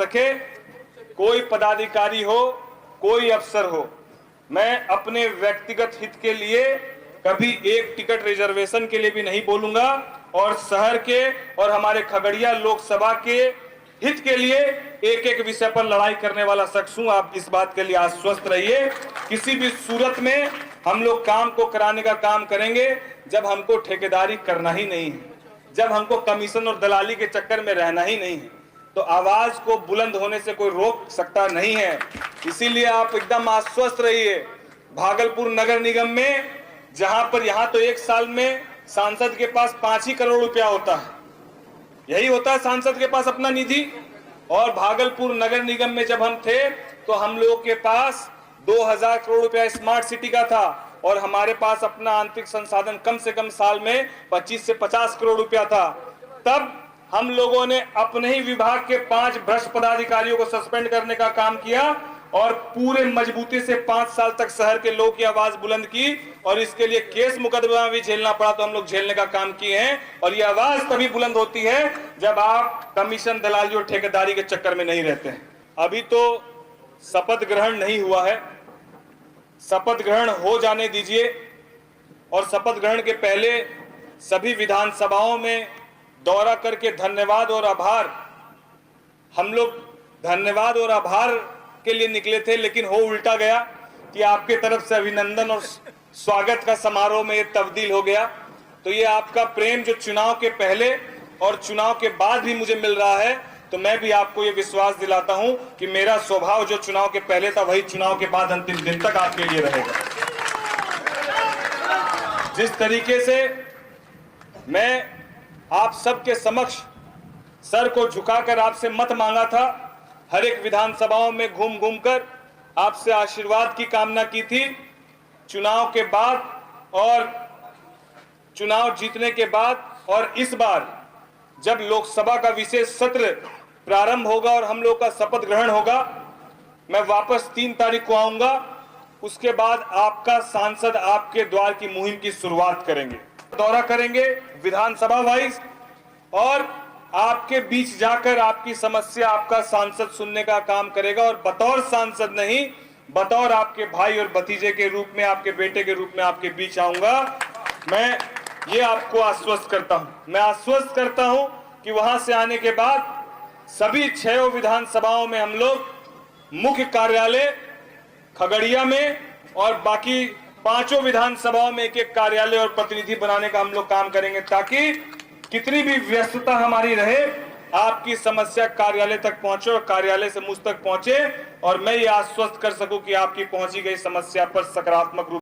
रखे, कोई पदाधिकारी हो, कोई अफसर हो, मैं अपने व्यक्तिगत हित के लिए कभी एक टिकट रिजर्वेशन के लिए भी नहीं बोलूंगा और शहर के और हमारे खगड़िया लोकसभा के हित के लिए एक एक विषय पर लड़ाई करने वाला शख्स हूं। आप इस बात के लिए आश्वस्त रहिए। किसी भी सूरत में हम लोग काम को कराने का काम करेंगे जब हमको ठेकेदारी करना ही नहीं है, जब हमको कमीशन और दलाली के चक्कर में रहना ही नहीं है, तो आवाज को बुलंद होने से कोई रोक सकता नहीं है। इसीलिए आप एकदम आश्वस्त रहिए। भागलपुर नगर निगम में जहां पर यहां तो एक साल में सांसद के पास 5 ही करोड़ रुपया होता है, यही होता है सांसद के पास अपना निधि। और भागलपुर नगर निगम में जब हम थे तो हम लोग के पास 2000 करोड़ रुपया स्मार्ट सिटी का था और हमारे पास अपना आंतरिक संसाधन कम से कम साल में 25 से 50 करोड़ रुपया था। तब हम लोगों ने अपने ही विभाग के 5 भ्रष्ट पदाधिकारियों को सस्पेंड करने का काम किया और पूरे मजबूती से 5 साल तक शहर के लोगों की आवाज बुलंद की और इसके लिए केस मुकदमा भी झेलना पड़ा तो हम लोग झेलने का काम किए हैं। और ये आवाज तभी बुलंद होती है जब आप कमीशन, दलाली और ठेकेदारी के चक्कर में नहीं रहते हैं। अभी तो शपथ ग्रहण नहीं हुआ है, शपथ ग्रहण हो जाने दीजिए। और शपथ ग्रहण के पहले सभी विधानसभाओं में दौरा करके धन्यवाद और आभार, हम लोग धन्यवाद और आभार के लिए निकले थे, लेकिन हो उल्टा गया कि आपके तरफ से अभिनंदन और स्वागत का समारोह में ये तब्दील हो गया। तो ये आपका प्रेम जो चुनाव के पहले और चुनाव के बाद भी मुझे मिल रहा है, तो मैं भी आपको ये विश्वास दिलाता हूं कि मेरा स्वभाव जो चुनाव के पहले था वही चुनाव के बाद अंतिम दिन तक आपके लिए रहेगा। जिस तरीके से मैं आप सबके समक्ष सर को झुकाकर आपसे मत मांगा था, हर एक विधानसभाओं में घूम घूम कर आपसे आशीर्वाद की कामना की थी, चुनाव के बाद और चुनाव जीतने के बाद और इस बार जब लोकसभा का विशेष सत्र प्रारंभ होगा और हम लोग का शपथ ग्रहण होगा, मैं वापस 3 तारीख को आऊंगा। उसके बाद आपका सांसद आपके द्वार की मुहिम की शुरुआत करेंगे, दौरा करेंगे विधानसभा वाइज और आपके बीच जाकर आपकी समस्या आपका सांसद सुनने का काम करेगा। और बतौर सांसद नहीं, बतौर आपके भाई और भतीजे के रूप में, आपके बेटे के रूप में आपके बीच आऊंगा। मैं ये आपको आश्वस्त करता हूं। मैं आश्वस्त करता हूं कि वहां से आने के बाद सभी 6 विधानसभाओं में हम लोग मुख्य कार्यालय खगड़िया में और बाकी 5 विधानसभाओं में एक कार्यालय और प्रतिनिधि बनाने का हम लोग काम करेंगे, ताकि कितनी भी व्यस्तता हमारी रहे, आपकी समस्या कार्यालय तक पहुंचे और कार्यालय से मुझ तक पहुंचे और मैं ये आश्वस्त कर सकूं कि आपकी पहुंची गई समस्या पर सकारात्मक रूप